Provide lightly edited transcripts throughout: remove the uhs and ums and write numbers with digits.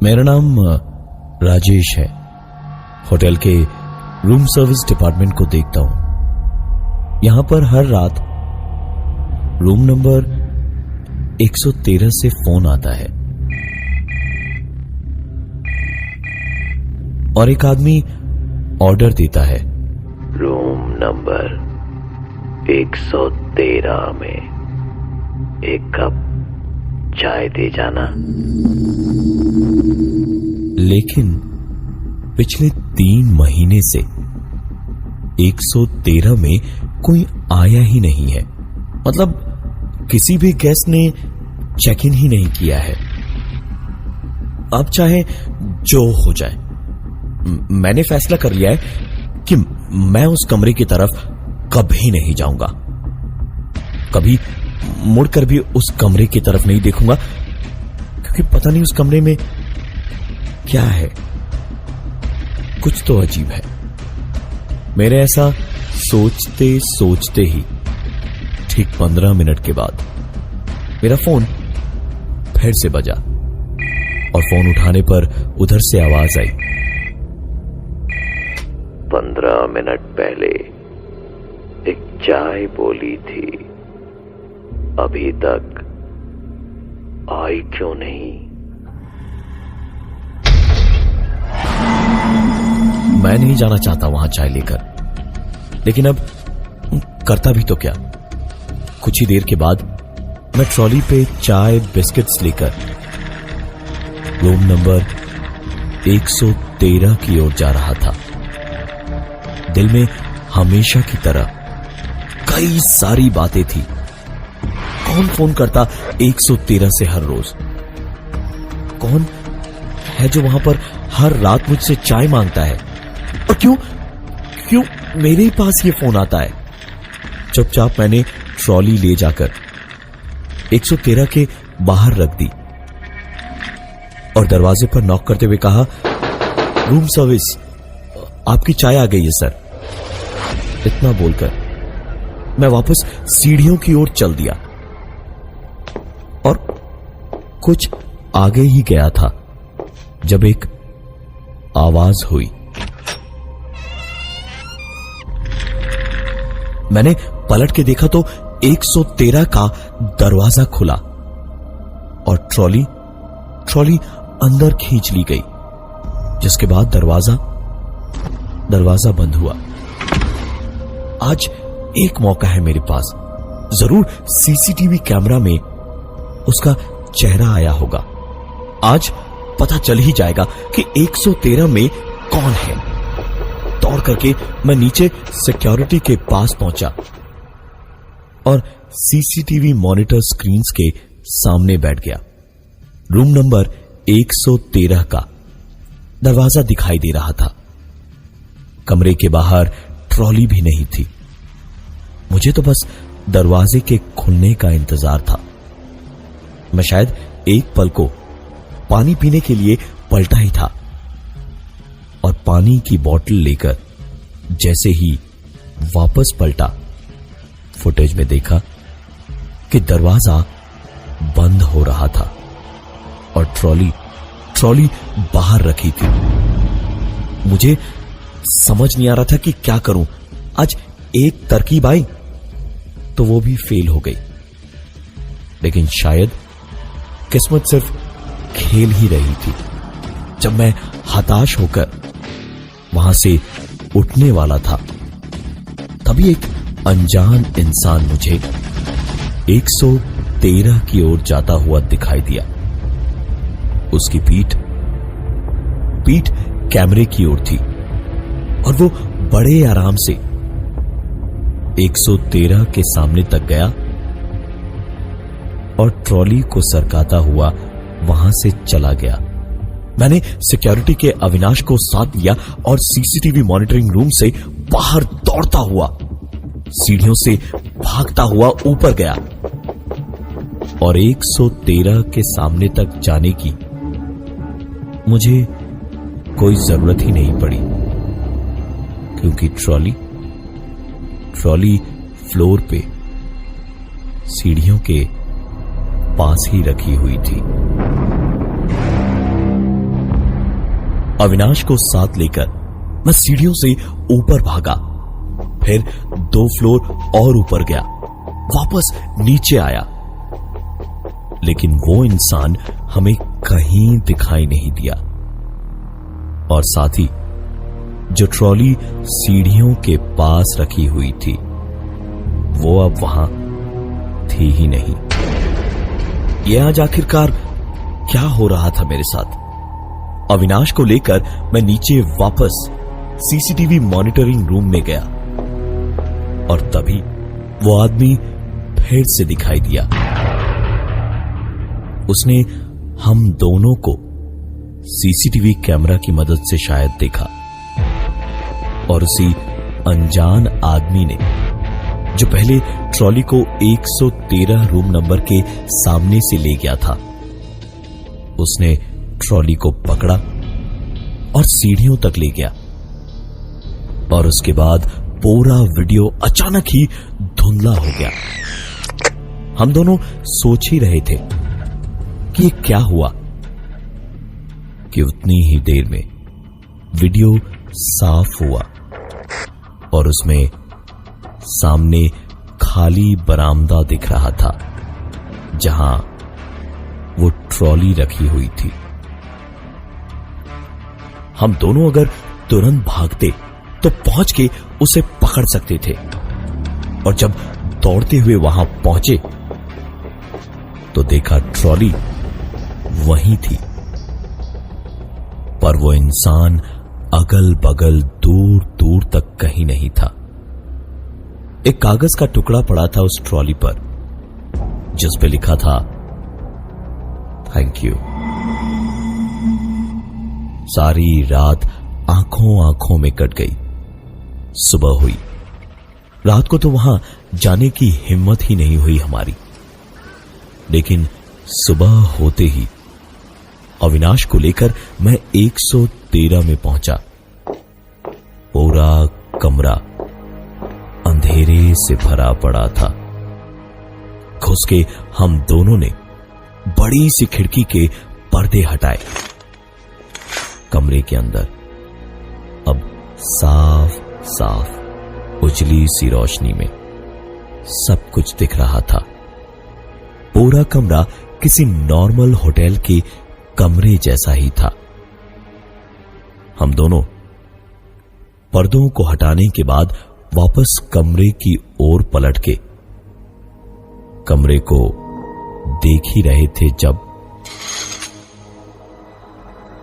मेरा नाम राजेश है। होटल के रूम सर्विस डिपार्टमेंट को देखता हूं। यहां पर हर रात रूम नंबर 113 से फोन आता है और एक आदमी ऑर्डर देता है, रूम नंबर 113 में एक कप चाय दे जाना। लेकिन पिछले 3 महीने से 113 में कोई आया ही नहीं है। मतलब किसी भी गेस्ट ने चेक इन ही नहीं किया है। अब चाहे जो हो जाए, मैंने फैसला कर लिया है कि मैं उस कमरे की तरफ कभी नहीं जाऊंगा। कभी मुड़कर भी उस कमरे की तरफ नहीं देखूंगा, क्योंकि पता नहीं उस कमरे में क्या है। कुछ तो अजीब है। मेरे ऐसा सोचते सोचते ही ठीक 15 मिनट के बाद मेरा फोन फिर से बजा और फोन उठाने पर उधर से आवाज आई, 15 मिनट पहले एक चाय बोली थी, अभी तक आई क्यों नहीं? मैं नहीं जाना चाहता वहां चाय लेकर, लेकिन अब करता भी तो क्या। कुछ ही देर के बाद मैं ट्रॉली पे चाय बिस्किट्स लेकर रूम नंबर 113 की ओर जा रहा था। दिल में हमेशा की तरह कई सारी बातें थी। कौन फोन करता 113 से हर रोज? कौन है जो वहां पर हर रात मुझसे चाय मांगता है? और क्यों मेरे ही पास ये फोन आता है? चुपचाप मैंने ट्रॉली ले जाकर 113 के बाहर रख दी और दरवाजे पर नॉक करते हुए कहा, रूम सर्विस, आपकी चाय आ गई है सर। इतना बोलकर मैं वापस सीढ़ियों की ओर चल दिया और कुछ आगे ही गया था जब एक आवाज हुई। मैंने पलट के देखा तो 113 का दरवाजा खुला और ट्रॉली अंदर खींच ली गई, जिसके बाद दरवाजा बंद हुआ। आज एक मौका है मेरे पास। जरूर सीसीटीवी कैमरा में उसका चेहरा आया होगा। आज पता चल ही जाएगा कि 113 में कौन है। दौड़ करके मैं नीचे सिक्योरिटी के पास पहुंचा और सीसीटीवी मॉनिटर स्क्रीन्स के सामने बैठ गया। रूम नंबर 113 का दरवाजा दिखाई दे रहा था। कमरे के बाहर ट्रॉली भी नहीं थी। मुझे तो बस दरवाजे के खुलने का इंतजार था। मैं शायद एक पल को पानी पीने के लिए पलटा ही था और पानी की बोतल लेकर जैसे ही वापस पलटा, फुटेज में देखा कि दरवाजा बंद हो रहा था और ट्रॉली बाहर रखी थी। मुझे समझ नहीं आ रहा था कि क्या करूं। आज एक तरकीब आई तो वो भी फेल हो गई, लेकिन शायद किस्मत सिर्फ खेल ही रही थी। जब मैं हताश होकर वहां से उठने वाला था, तभी एक अनजान इंसान मुझे 113 की ओर जाता हुआ दिखाई दिया। उसकी पीठ कैमरे की ओर थी और वो बड़े आराम से 113 के सामने तक गया और ट्रॉली को सरकाता हुआ वहां से चला गया। मैंने सिक्योरिटी के अविनाश को साथ लिया और सीसीटीवी मॉनिटरिंग रूम से बाहर दौड़ता हुआ सीढ़ियों से भागता हुआ ऊपर गया और 113 के सामने तक जाने की मुझे कोई जरूरत ही नहीं पड़ी, क्योंकि ट्रॉली फ्लोर पे सीढ़ियों के पास ही रखी हुई थी। अविनाश को साथ लेकर मैं सीढ़ियों से ऊपर भागा, फिर 2 फ्लोर और ऊपर गया, वापस नीचे आया, लेकिन वो इंसान हमें कहीं दिखाई नहीं दिया। और साथ ही जो ट्रॉली सीढ़ियों के पास रखी हुई थी वो अब वहां थी ही नहीं। यह आज आखिरकार क्या हो रहा था मेरे साथ? अविनाश को लेकर मैं नीचे वापस सीसीटीवी मॉनिटरिंग रूम में गया और तभी वो आदमी फिर से दिखाई दिया। उसने हम दोनों को सीसीटीवी कैमरा की मदद से शायद देखा और उसी अनजान आदमी ने जो पहले ट्रॉली को 113 रूम नंबर के सामने से ले गया था, उसने ट्रॉली को पकड़ा और सीढ़ियों तक ले गया। और उसके बाद पूरा वीडियो अचानक ही धुंधला हो गया। हम दोनों सोच ही रहे थे कि ये क्या हुआ कि उतनी ही देर में वीडियो साफ हुआ और उसमें सामने खाली बरामदा दिख रहा था जहां वो ट्रॉली रखी हुई थी। हम दोनों अगर तुरंत भागते तो पहुंच के उसे पकड़ सकते थे और जब दौड़ते हुए वहां पहुंचे तो देखा ट्रॉली वहीं थी, पर वो इंसान अगल बगल दूर दूर तक कहीं नहीं था। एक कागज का टुकड़ा पड़ा था उस ट्रॉली पर जिस पे लिखा था थैंक यू। सारी रात आंखों आंखों में कट गई। सुबह हुई। रात को तो वहां जाने की हिम्मत ही नहीं हुई हमारी, लेकिन सुबह होते ही अविनाश को लेकर मैं 113 में पहुंचा। पूरा कमरा अंधेरे से भरा पड़ा था। घुस के हम दोनों ने बड़ी सी खिड़की के पर्दे हटाए। कमरे के अंदर अब साफ साफ उजली सी रोशनी में सब कुछ दिख रहा था। पूरा कमरा किसी नॉर्मल होटल के कमरे जैसा ही था। हम दोनों पर्दों को हटाने के बाद वापस कमरे की ओर पलट के कमरे को देख ही रहे थे जब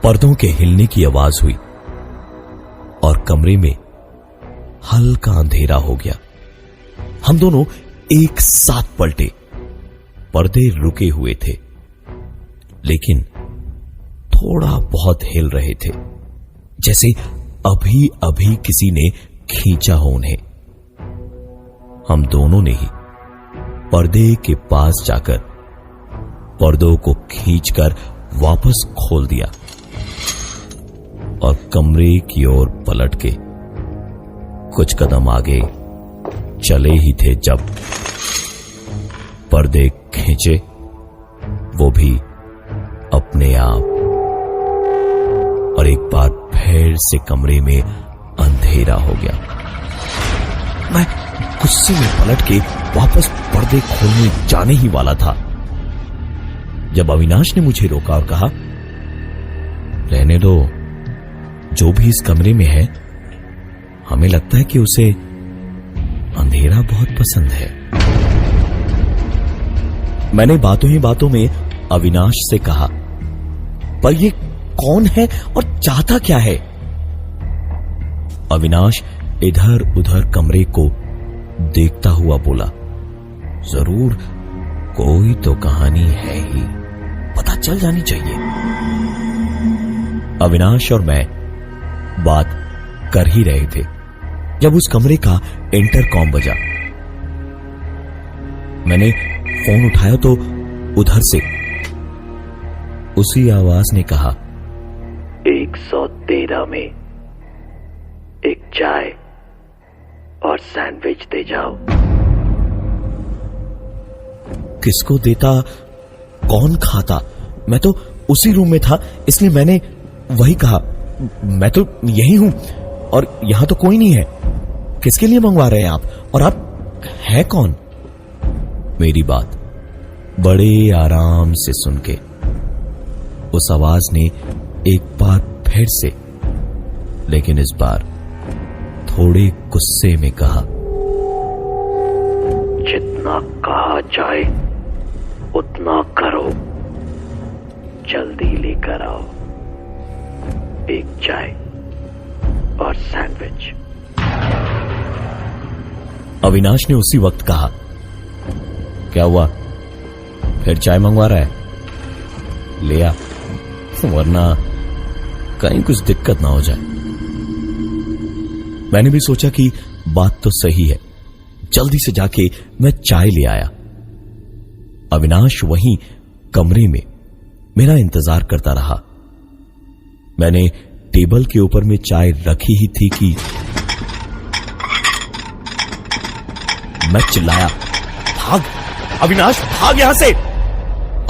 पर्दों के हिलने की आवाज हुई और कमरे में हल्का अंधेरा हो गया। हम दोनों एक साथ पलटे। पर्दे रुके हुए थे लेकिन थोड़ा बहुत हिल रहे थे, जैसे अभी अभी किसी ने खींचा हो उन्हें। हम दोनों ने ही पर्दे के पास जाकर पर्दों को खींचकर वापस खोल दिया और कमरे की ओर पलट के कुछ कदम आगे चले ही थे जब पर्दे खींचे, वो भी अपने आप, और एक बार फिर से कमरे में अंधेरा हो गया। मैं गुस्से में पलट के वापस पर्दे खोलने जाने ही वाला था जब अविनाश ने मुझे रोका और कहा, रहने दो, जो भी इस कमरे में है हमें लगता है कि उसे अंधेरा बहुत पसंद है। मैंने बातों ही बातों में अविनाश से कहा, पर ये कौन है और चाहता क्या है? अविनाश इधर उधर कमरे को देखता हुआ बोला, जरूर कोई तो कहानी है ही, पता चल जानी चाहिए। अविनाश और मैं बात कर ही रहे थे जब उस कमरे का इंटरकॉम बजा। मैंने फोन उठाया तो उधर से उसी आवाज ने कहा, 113 में एक चाय और सैंडविच दे जाओ। किसको देता, कौन खाता? मैं तो उसी रूम में था, इसलिए मैंने वही कहा, मैं तो यही हूं और यहां तो कोई नहीं है। किसके लिए मंगवा रहे हैं आप? और आप हैं कौन? मेरी बात बड़े आराम से सुन के उस आवाज ने एक बार फिर से, लेकिन इस बार थोड़े गुस्से में कहा, जितना कहा जाए उतना करो, जल्दी लेकर आओ एक चाय और सैंडविच। अविनाश ने उसी वक्त कहा, क्या हुआ, फिर चाय मंगवा रहा है? ले आ, वरना कहीं कुछ दिक्कत ना हो जाए। मैंने भी सोचा कि बात तो सही है, जल्दी से जाके मैं चाय ले आया। अविनाश वहीं कमरे में मेरा इंतजार करता रहा। मैंने टेबल के ऊपर में चाय रखी ही थी कि मैं चिल्लाया, भाग अविनाश, भाग यहां से।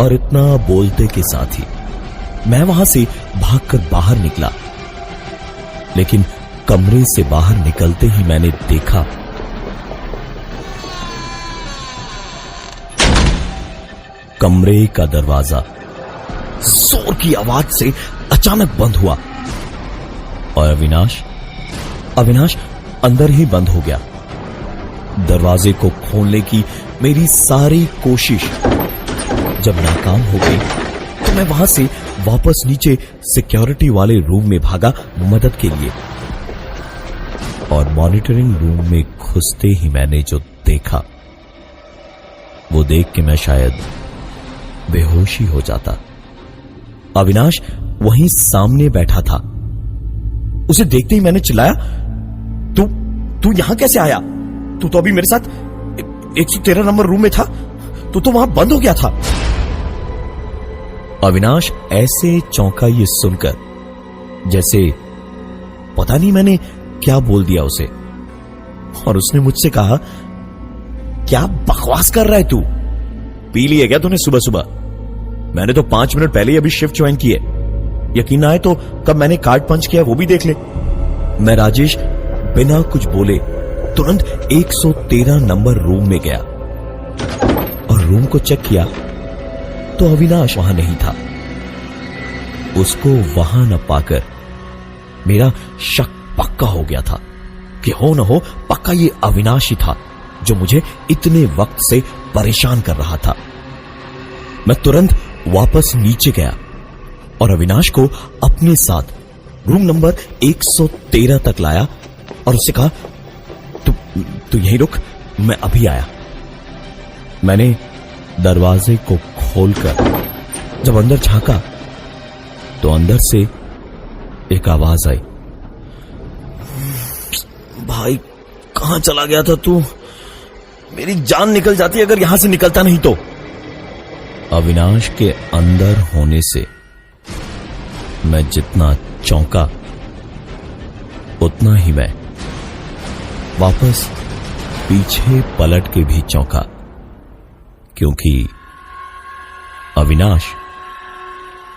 और इतना बोलते के साथ ही मैं वहां से भागकर बाहर निकला। लेकिन कमरे से बाहर निकलते ही मैंने देखा कमरे का दरवाजा जोर की आवाज से अचानक बंद हुआ और अविनाश अंदर ही बंद हो गया। दरवाजे को खोलने की मेरी सारी कोशिश जब नाकाम हो गई तो मैं वहां से वापस नीचे सिक्योरिटी वाले रूम में भागा मदद के लिए। और मॉनिटरिंग रूम में घुसते ही मैंने जो देखा वो देख के मैं शायद बेहोशी हो जाता। अविनाश वहीं सामने बैठा था। उसे देखते ही मैंने चिल्लाया, तू यहां कैसे आया? तू तो अभी मेरे साथ 113 नंबर रूम में था, तू तो वहां बंद हो गया था। अविनाश ऐसे चौंका ये सुनकर जैसे पता नहीं मैंने क्या बोल दिया उसे। और उसने मुझसे कहा, क्या बकवास कर रहा है तू? पी ली है क्या तूने सुबह सुबह? मैंने तो 5 मिनट पहले ही अभी शिफ्ट ज्वाइन की है। यकीन ना आए तो कब मैंने कार्ड पंच किया वो भी देख ले। मैं राजेश बिना कुछ बोले तुरंत 113 नंबर रूम में गया और रूम को चेक किया तो अविनाश वहां नहीं था। उसको वहां न पाकर मेरा शक पक्का हो गया था कि हो न हो पक्का ये अविनाश ही था जो मुझे इतने वक्त से परेशान कर रहा था। मैं तुरंत वापस नीचे गया और अविनाश को अपने साथ रूम नंबर 113 तक लाया और उससे कहा, तू यहीं रुक, मैं अभी आया। मैंने दरवाजे को खोलकर जब अंदर झांका तो अंदर से एक आवाज आई, भाई कहां चला गया था तू? मेरी जान निकल जाती अगर यहां से निकलता नहीं तो। अविनाश के अंदर होने से मैं जितना चौंका उतना ही मैं वापस पीछे पलट के भी चौंका, क्योंकि अविनाश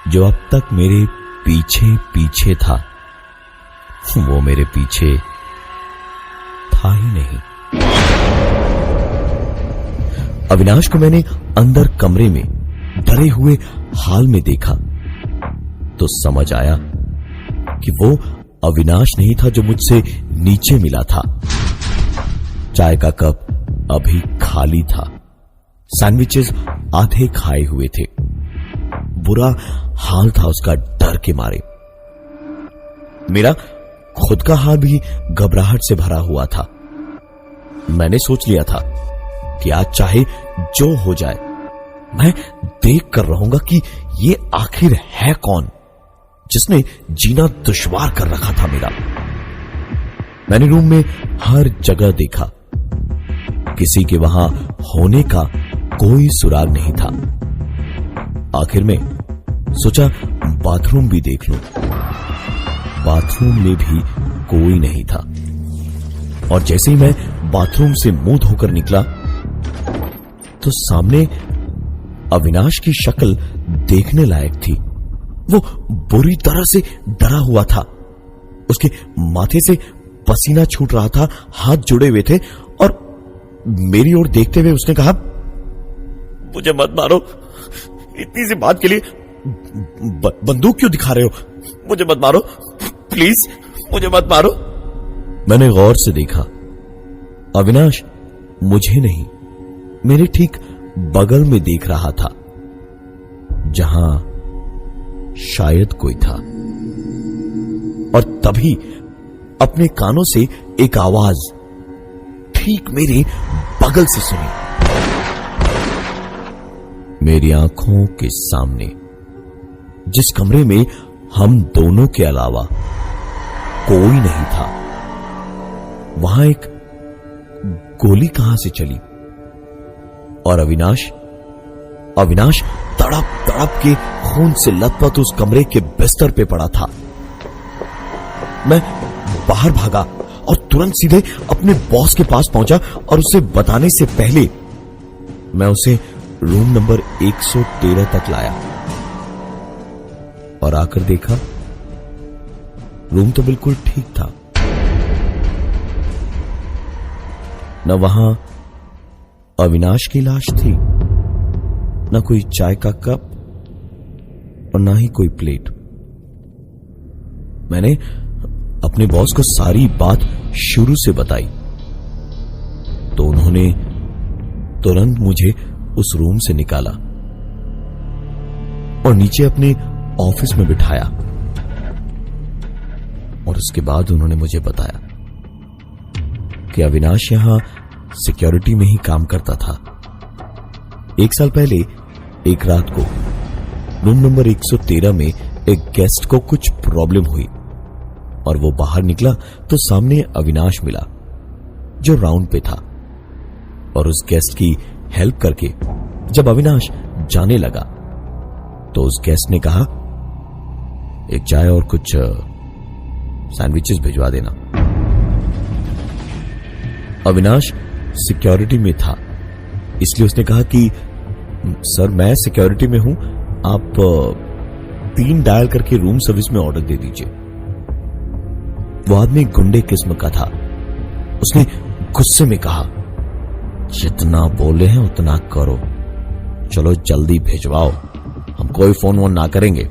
जो अब तक मेरे पीछे पीछे था वो मेरे पीछे था ही नहीं। अविनाश को मैंने अंदर कमरे में डरे हुए हाल में देखा तो समझ आया कि वो अविनाश नहीं था जो मुझसे नीचे मिला था। चाय का कप अभी खाली था, सैंडविचेस आधे खाए हुए थे। बुरा हाल था उसका डर के मारे। मेरा खुद का हाल भी घबराहट से भरा हुआ था। मैंने सोच लिया था कि आज चाहे जो हो जाए मैं देख कर रहूंगा कि ये आखिर है कौन जिसने जीना दुश्वार कर रखा था मेरा। मैंने रूम में हर जगह देखा, किसी के वहां होने का कोई सुराग नहीं था। आखिर में सोचा बाथरूम भी देख लूं। बाथरूम में भी कोई नहीं था। और जैसे ही मैं बाथरूम से मुंह धोकर निकला तो सामने अविनाश की शक्ल देखने लायक थी। वो बुरी तरह से डरा हुआ था उसके माथे से पसीना छूट रहा था, हाथ जुड़े हुए थे और मेरी ओर देखते हुए उसने कहा, मुझे मत मारो, इतनी सी बात के लिए बंदूक क्यों दिखा रहे हो? मुझे मत मारो प्लीज, मुझे मत मारो। मैंने गौर से देखा, अविनाश मुझे नहीं, मेरे ठीक बगल में देख रहा था, जहां शायद कोई था। और तभी अपने कानों से एक आवाज ठीक मेरे बगल से सुनी। मेरी आंखों के सामने, जिस कमरे में हम दोनों के अलावा कोई नहीं था, वहां एक गोली कहां से चली और अविनाश तड़प तड़प के खून से लथपथ उस कमरे के बिस्तर पे पड़ा था। मैं बाहर भागा और तुरंत सीधे अपने बॉस के पास पहुंचा और उसे बताने से पहले मैं उसे रूम नंबर 113 तक लाया और आकर देखा, रूम तो बिल्कुल ठीक था। न वहां अविनाश की लाश थी, न कोई चाय का कप और न ही कोई प्लेट। मैंने अपने बॉस को सारी बात शुरू से बताई तो उन्होंने तुरंत मुझे उस रूम से निकाला और नीचे अपने ऑफिस में बिठाया और उसके बाद उन्होंने मुझे बताया कि अविनाश यहां सिक्योरिटी में ही काम करता था। 1 साल पहले एक रात को रूम नंबर 113 में एक गेस्ट को कुछ प्रॉब्लम हुई और वो बाहर निकला तो सामने अविनाश मिला जो राउंड पे था और उस गेस्ट की हेल्प करके जब अविनाश जाने लगा तो उस गेस्ट ने कहा, एक चाय और कुछ सैंडविचेस भिजवा देना। अविनाश सिक्योरिटी में था, इसलिए उसने कहा कि सर मैं सिक्योरिटी में हूं, आप 3 डायल करके रूम सर्विस में ऑर्डर दे दीजिए। वो आदमी गुंडे किस्म का था, उसने गुस्से में कहा, जितना बोले हैं उतना करो, चलो जल्दी भिजवाओ, हम कोई फोन वोन ना करेंगे,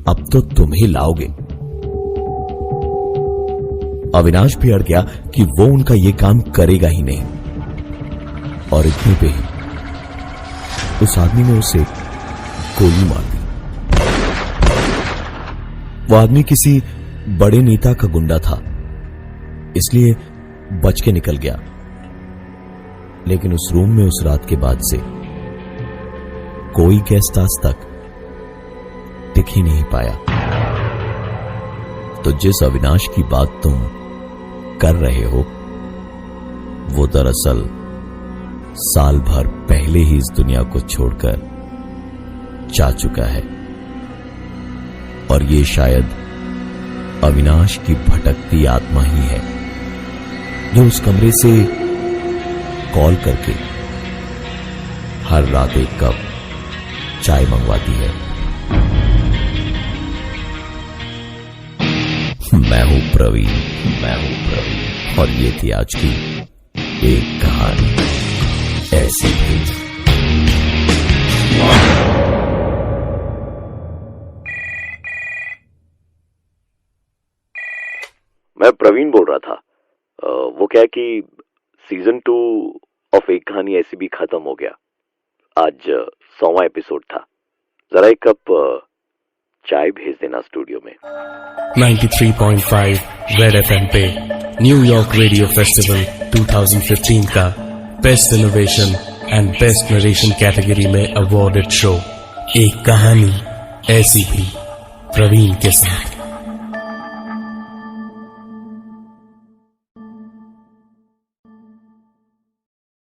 अब तो तुम ही लाओगे। अविनाश भी अड़ गया कि वो उनका ये काम करेगा ही नहीं और इतने पे ही उस आदमी ने उसे गोली मार दी। वो आदमी किसी बड़े नेता का गुंडा था, इसलिए बच के निकल गया, लेकिन उस रूम में उस रात के बाद से कोई गेस्ट आज तक दिख ही नहीं पाया। तो जिस अविनाश की बात तुम कर रहे हो वो दरअसल साल भर पहले ही इस दुनिया को छोड़कर जा चुका है और ये शायद अविनाश की भटकती आत्मा ही है जो उस कमरे से कॉल करके हर रात एक कप चाय मंगवाती है। मैं हूं प्रवीण और ये थी आज की एक कहानी ऐसी भी। मैं प्रवीण बोल रहा था। वो क्या है कि सीजन 2 ऑफ एक कहानी ऐसी भी खत्म हो गया। आज 100वां एपिसोड था। जरा एक कप चाय भेज देना स्टूडियो में। 93.5 रेड एफएम पे न्यूयॉर्क रेडियो फेस्टिवल 2015 का best innovation and best narration category में अवॉर्डेड शो एक कहानी ऐसी भी प्रवीण के साथ।